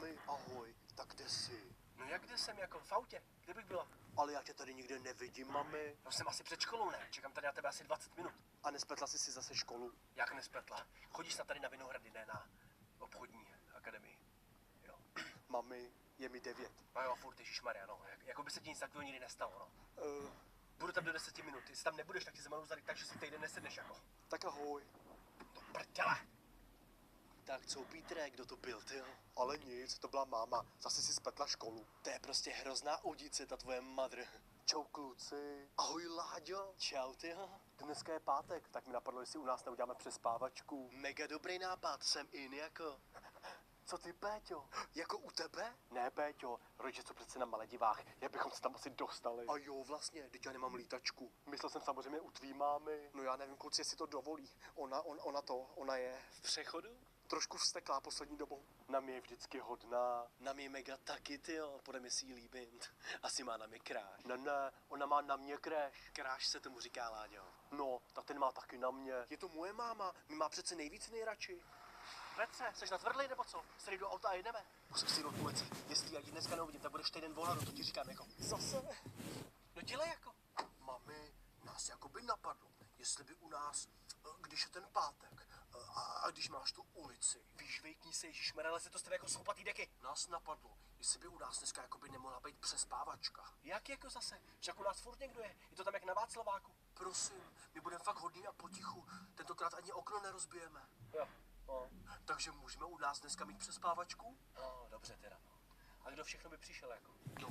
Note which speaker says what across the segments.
Speaker 1: Mami, ahoj, tak kde jsi?
Speaker 2: No jak kde jsem, jako v autě? Kde bych byla?
Speaker 1: Ale já tě tady nikde nevidím, mami.
Speaker 2: No jsem asi před školou, ne? Čekám tady na tebe asi 20 minut.
Speaker 1: A nespletla jsi si zase školu?
Speaker 2: Jak nespletla? Chodíš snad tady na Vinohrady, ne na obchodní akademii. Jo.
Speaker 1: Mami, je mi 9.
Speaker 2: No jo, furt, ježišmarja, no. Jako by se ti nic takového nikdy nestalo, no.
Speaker 1: Uh,
Speaker 2: Budu tam do 10 minut. Jestli tam nebudeš, tak ti zemanu zadek, takže si týden nesedneš, jako.
Speaker 1: tak ahoj.
Speaker 2: To prděle.
Speaker 1: Tak co, Pítre, kdo to byl, ty? Ale nic, to byla máma. Zase si spletla školu. To je prostě hrozná udice, ta tvoje madr. Čau, kluci. Ahoj, Láďo. Čau, ty. Dneska je pátek, tak mi napadlo, jestli u nás neuděláme přespávačku. Mega dobrý nápad, jsem in, jako. Co ty, Péťo? Jako u tebe? Ne, Péťo, rodiče jsou přece na Maledivách, jak bychom se tam asi dostali. A jo, vlastně, teď já nemám lítačku. Myslel jsem samozřejmě u tvý mámy. No já nevím, kluci, jestli to dovolí. Ona je v přechodu? Trošku vzteklá poslední dobou. Na mě je vždycky hodná. Na mě mega taky, tyjo, podle mě si jí líbím. Asi má na mě kráš. Ne, ona má na mě kráš. Kráš se tomu říká, Láďo. No, tak ten má taky na mě. Je to moje máma, mi má přece nejvíc nejradši.
Speaker 2: Petře, jsi natvrdlej nebo co? Sedí do auta a jedeme.
Speaker 1: Musím si do ulici. Jestli já ti dneska neuvidím, tak budeš týden volano, to ti říkám jako. Zase?
Speaker 2: No dělej jako.
Speaker 1: Mami, nás jakoby napadlo, jestli by u nás, když je ten pátek a když máš tu ulici,
Speaker 2: Víš, vejkni se, ježišmarja, ale se to z tebe jako soupatý deky.
Speaker 1: nás napadlo, jestli by u nás dneska jakoby nemohla být přespávačka.
Speaker 2: Jak jako zase? Však u nás furt někdo je. Je to tam jak na Václaváku.
Speaker 1: Prosím, my budeme fakt hodný a potichu, tentokrát ani okno nerozbijeme.
Speaker 2: Jo. No.
Speaker 1: Takže můžeme u nás dneska mít přespávačku?
Speaker 2: No, dobře teda, no. A kdo všechno by přišel, jako?
Speaker 1: No,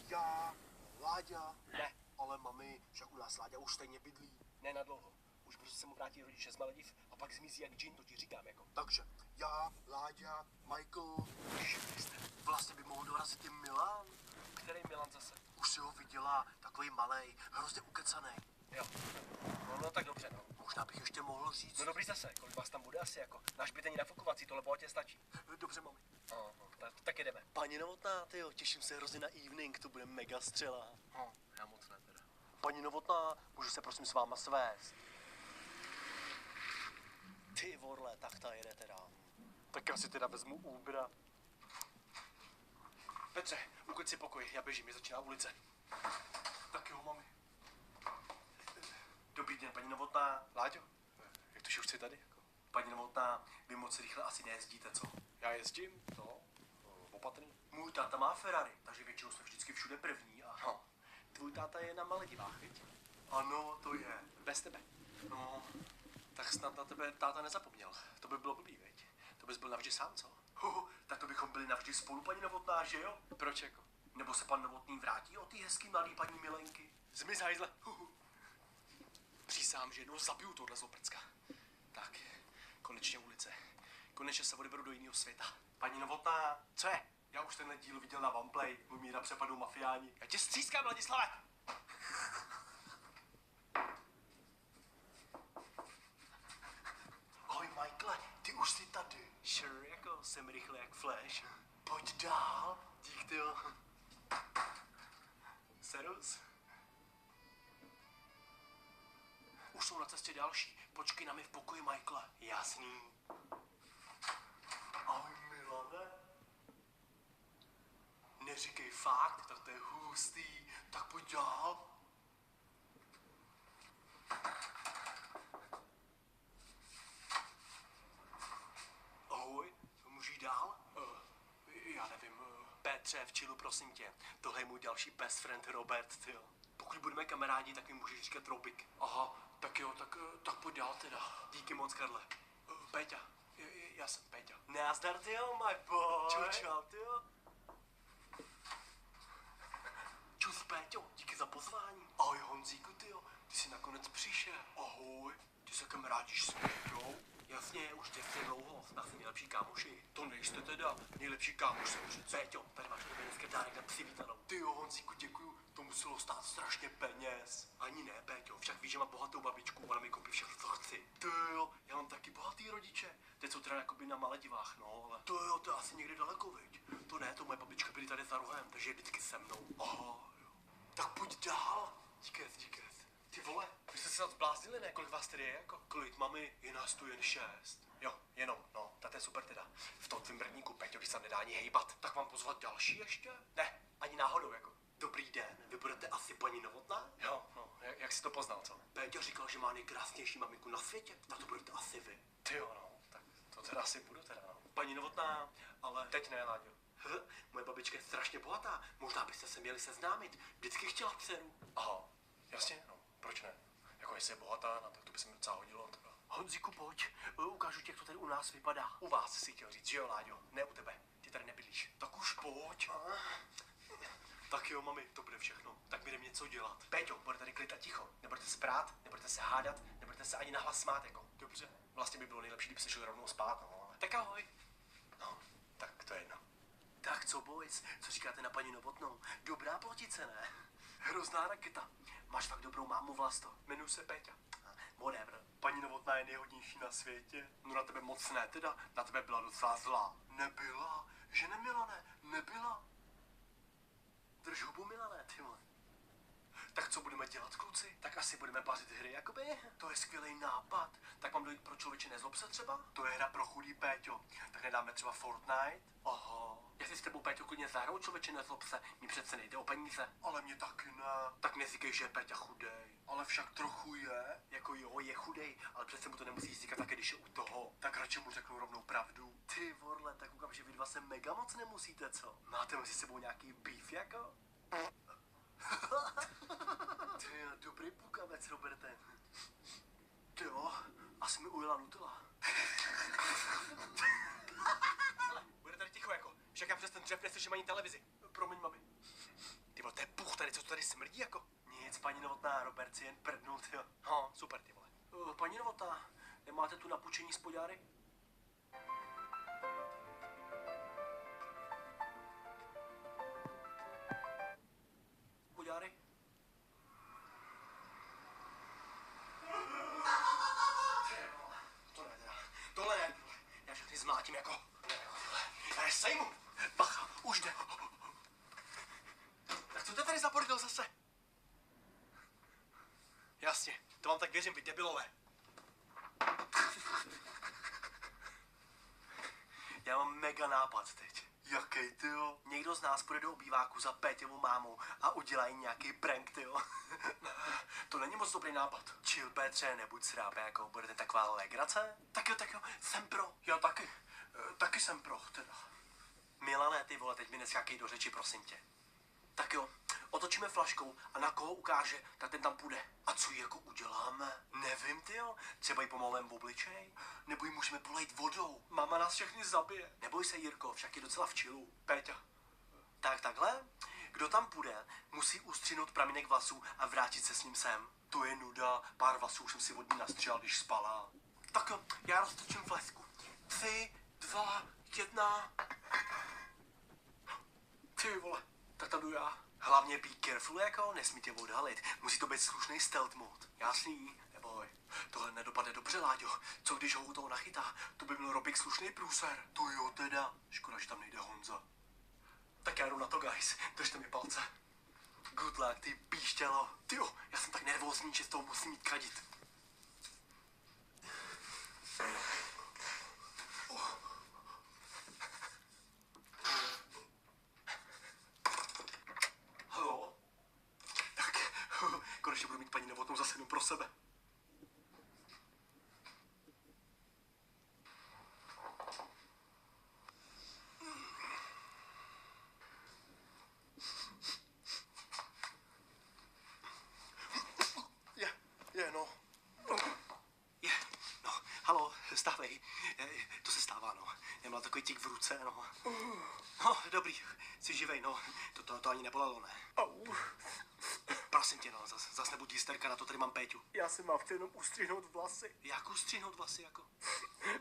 Speaker 1: já, Láďa,
Speaker 2: Ne,
Speaker 1: ale mami, však u nás Láďa už stejně bydlí.
Speaker 2: ne na dlouho. Už prostě se mu vrátí rodiče z Malediv a pak zmizí jak džin, to ti říkám, jako.
Speaker 1: Takže já, Láďa, Michael, vlastně by mohl dorazit i Milan.
Speaker 2: Který Milan zase?
Speaker 1: Už si ho viděla, takový malej, hrozně ukecanej.
Speaker 2: Jo. No tak dobře, no.
Speaker 1: Možná bych ještě mohl říct.
Speaker 2: No dobrý zase, kolik vás tam bude asi, jako. Náš byt není nafukovací, tohle bohatě stačí.
Speaker 1: Dobře, mami.
Speaker 2: No, tak jdeme.
Speaker 1: Paní Novotná, tyjo, těším se hrozně na evening, to bude mega střela.
Speaker 2: No, já moc ne teda.
Speaker 1: Paní Novotná, můžu se prosím s váma svést? Ty vorle, tak ta jede teda. Tak já si teda vezmu Ubera.
Speaker 2: Petře, uklid si pokoj, já běžím, je začíná ulice.
Speaker 1: Tak jo, mami.
Speaker 2: Dobrý den, paní Novotná. Láďo, jak to, že už jsi tady? Jako? Paní Novotná, vy moc rychle asi nejezdíte, co?
Speaker 1: Já jezdím, no, opatrný.
Speaker 2: Můj táta má Ferrari, takže většinou jsme vždycky všude první a...
Speaker 1: No, tvůj táta je na Maledivách, viď?
Speaker 2: Ano, to je.
Speaker 1: Bez tebe.
Speaker 2: No,
Speaker 1: Tak snad na tebe táta nezapomněl. To by bylo blbý, viď? To bys byl navždy sám, co?
Speaker 2: tak to bychom byli navždy spolu, paní Novotná, že jo?
Speaker 1: Proč jako?
Speaker 2: Nebo se pan Novotný vrátí od té hezký mladý paní Milenky?
Speaker 1: Zmiz, hajzle. Přísám, že jednou zabiju tohle zoprcka. Tak, konečně ulice. Konečně se odeberu do jiného světa.
Speaker 2: Paní Novotná,
Speaker 1: Co je?
Speaker 2: já už tenhle díl viděl na Vamplay, u míra přepadou mafiáni.
Speaker 1: Já tě střískám, Ladislave!
Speaker 2: Ahoj, Michaele, ty už jsi tady.
Speaker 1: Sure, jako jsem rychle jak flash.
Speaker 2: Pojď dál.
Speaker 1: Dík, tyjo. Serus?
Speaker 2: Už jsou na cestě další. Počkej na mě v pokoji, Michaele.
Speaker 1: Jasný.
Speaker 2: Ahoj, Milane.
Speaker 1: Neříkej fakt, tak to je hustý.
Speaker 2: Tak pojď dál.
Speaker 1: Ahoj, můžu jít dál? Já nevím. Petře, v čilu, prosím tě. Tohle je můj další best friend Robert, tyjo. Pokud budeme kamarádi, tak mi můžeš říkat Robik.
Speaker 2: Aha, tak jo, tak pojď dál teda.
Speaker 1: Díky moc, Karle.
Speaker 2: Péťa, já jsem Péťa.
Speaker 1: Nazdar, tyjo, my boy.
Speaker 2: Čau,
Speaker 1: tyjo. Čus, Péťo, díky za pozvání.
Speaker 2: Ahoj, Honzíku, tyjo, ty jsi nakonec přišel. Ahoj, ty se kamarádíš s Péťou?
Speaker 1: Jasně, už těsně dlouho, jsme asi nejlepší kámoši.
Speaker 2: To nejste teda, nejlepší kámoš jsem přece.
Speaker 1: Péťo, tady máš tebe dneska dárek na přivítanou.
Speaker 2: Ty jo, Honzíku, děkuju, to muselo stát strašně peněz.
Speaker 1: Ani ne, Péťo, však víš, že mám bohatou babičku, ona mi koupí všechno, co chci.
Speaker 2: Ty jo, já mám taky bohatý rodiče.
Speaker 1: Teď jsou teda jakoby na Maledivách, no, ale...
Speaker 2: To jo, to je asi někde daleko, viď?
Speaker 1: To ne, to moje babička byly tady za rohem, takže je vždycky se mnou.
Speaker 2: Aha, jo. Tak pojď dál.
Speaker 1: Díkes.
Speaker 2: Ty vole, vy jste se tam zbláznili, ne? Kolik vás tady je, jako?
Speaker 1: Kolik, mami?
Speaker 2: Je nás tu jen 6. Jo, jenom, no, to je super teda. V tom tvým brníku, Peťo, už se tam nedá ani hejbat. Tak mám pozvat další ještě? Ne, ani náhodou jako.
Speaker 1: Dobrý den, vy budete asi paní Novotná?
Speaker 2: Jo, no, jak jsi to poznal, co?
Speaker 1: Péťa říkal, že má nejkrásnější maminku na světě, tak to budete asi vy.
Speaker 2: Ty jo, no, tak to teda asi budu teda, no.
Speaker 1: Paní Novotná, ale...
Speaker 2: Teď ne, Láďo.
Speaker 1: Moje babička je strašně bohatá, možná byste se měli seznámit, vždycky chtěla dceru.
Speaker 2: Aha, jasně, no, proč ne? Jako jestli je bohatá, no, tak to by se mi docela hodilo teda.
Speaker 1: Honzíku, pojď, ukážu ti, jak to tady u nás vypadá.
Speaker 2: U vás si chtěl říct, že jo, Láďo, ne u tebe, ty tady nebydlíš.
Speaker 1: Tak už pojď. Tak jo, mami, to bude všechno. Tak mi jdem něco dělat.
Speaker 2: Péťo, bude tady klid a ticho. Nebudete se prát, nebudete se hádat, nebudete se ani nahlas smát, jako.
Speaker 1: Dobře.
Speaker 2: Vlastně by bylo nejlepší, kdyby se šel rovnou spát, no, ale...
Speaker 1: Tak ahoj.
Speaker 2: No, tak to je jedno.
Speaker 1: Tak co, boys, co říkáte na paní Novotnou? Dobrá plotice, ne? Hrozná raketa. Máš fakt dobrou mámu, Vlasto.
Speaker 2: Jmenuji se Péťa.
Speaker 1: Whatever. Paní Novotná je nejhodnější na světě. No na tebe moc ne, teda. Na tebe byla docela zlá. Nebyla. Že neměla, ne? Nebyla. Drž hubu, Milané, ty vole. Tak co budeme dělat, kluci?
Speaker 2: Tak asi budeme vařit hry, jakoby.
Speaker 1: To je skvělý nápad.
Speaker 2: Tak mám dojít pro Člověče nezlob se třeba?
Speaker 1: To je hra pro chudý, Péťo. Tak nedáme třeba Fortnite?
Speaker 2: Aha. Já si s tebou, Péťo, klidně zahraju, Člověče nezlob se. Mně přece nejde o peníze.
Speaker 1: Ale mě taky ne.
Speaker 2: Tak neříkej, že je Péťa chudej.
Speaker 1: Ale však trochu je.
Speaker 2: Jako jo, je chudej, ale přece mu to nemusíš říkat také, když je u toho.
Speaker 1: Tak radši mu řeknu rovnou pravdu.
Speaker 2: Ty vorle, tak koukám, že vy dva se mega moc nemusíte, co? Máte mezi sebou nějaký beef, jako?
Speaker 1: Ty dobrý pukavec, Roberte. Ty jo, asi mi ujela Nutella.
Speaker 2: Bude tady ticho, jako. Však já přes ten dřev neslyším ani televizi.
Speaker 1: Promiň, mami.
Speaker 2: Ty vole, to je puch tady, co to tady smrdí, jako?
Speaker 1: Nic, paní Novotná, Robert si jen prdnul, tyjo.
Speaker 2: Super, ty vole.
Speaker 1: Paní Novotná, nemáte tu napučení spodňáry? Spodňáry?
Speaker 2: To ne, teda. Tohle ne, vole. Já všechny zmlátím, jako. Ne, jako, vole. Já je sejmu.
Speaker 1: Bacha, už jde.
Speaker 2: Tak co to tady za bordel zase? Jasně, to vám tak věřím, vy debilové.
Speaker 1: Já mám mega nápad teď. Jaký, tyjo? Někdo z nás půjde do obýváku za Péťovou mámou a udělají nějaký prank, tyjo.
Speaker 2: To není moc dobrý nápad.
Speaker 1: Chill, Petře, nebuď srápe, jako budete taková legrace? Tak jo, jsem pro.
Speaker 2: Já taky. Taky jsem pro, teda.
Speaker 1: Milané, ty vole, teď mi neskákej do řeči, prosím tě. Tak jo, otočíme flaškou a na koho ukáže, tak ten tam půjde. A co jí jako uděláme? Nevím, tyjo, třeba jí pomalem v obličej? Nebo jí můžeme polejt vodou?
Speaker 2: Mama nás všechny zabije.
Speaker 1: Neboj se, Jirko, však je docela v čilu.
Speaker 2: Péťa.
Speaker 1: Tak takhle, kdo tam půjde, musí ustřihnout pramínek vlasů a vrátit se s ním sem. To je nuda, pár vlasů už jsem si od ní nastřel, když spala. Tak jo, já roztočím flesku. 3, 2, 1.
Speaker 2: Ty vole, tak tam jdu já.
Speaker 1: Hlavně be careful, jako, nesmí tě odhalit. Musí to být slušný stealth mode.
Speaker 2: Jasný, neboj. Tohle nedopadne dobře, Láďo. Co když ho u toho nachytá? To by byl Robik slušný průser.
Speaker 1: To jo teda. Škoda, že tam nejde Honza.
Speaker 2: Tak já jdu na to, guys. Držte mi palce.
Speaker 1: Good luck, ty píšťalo.
Speaker 2: Tyjo, já jsem tak nervózní, že z toho musím jít kadit.
Speaker 1: Halo?
Speaker 2: Tak, konečně budu mít paní Novotnou zase jenom pro sebe.
Speaker 1: Halo, stávej. To se stává, no. Já měla takový tik v ruce, no. No, dobrý, jsi živej, no. To ani nebolelo, ne?
Speaker 2: Au.
Speaker 1: Prosím tě, no, zas nebuď hysterka, na to tady mám Péťu.
Speaker 2: Já si mám chtěl jenom ustřihnout vlasy.
Speaker 1: Jak ustřihnout vlasy, jako?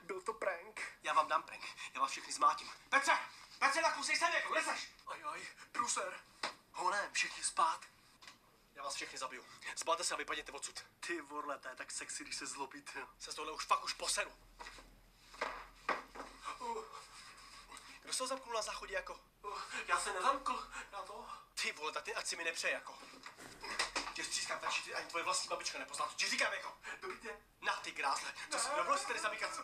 Speaker 2: Byl to prank.
Speaker 1: Já vám dám prank, já vás všechny zmátím. Petře, nakusej sem, jako, neseš?
Speaker 2: Ajaj, průser.
Speaker 1: Honem, všichni spát.
Speaker 2: Já vás všechny zabiju. Zbalte se a vypadněte odsud.
Speaker 1: Ty vorle, to je tak sexy, když se zlobí, ty.
Speaker 2: Se z tohle už fakt poseru. Kdo se ho zamknul na záchodě, jako?
Speaker 1: Já se nezamkl, já to.
Speaker 2: Ty vole, tak ty ať si mi nepřeje, jako. Tě střískám tak, že ty ani tvoje vlastní babička nepozná, to ti říkám, jako.
Speaker 1: Dobrý den.
Speaker 2: Na ty grázle, co si dovolil si tady zamykat?